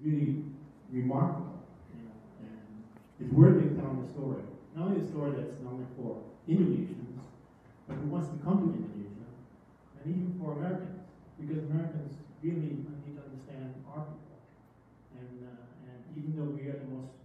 really remarkable, you know, and it's worthy of telling the story. Not only a story that's not only for Indonesians, but who wants to come to Indonesia, and even for Americans, because Americans really need to understand our people. And even though we are the most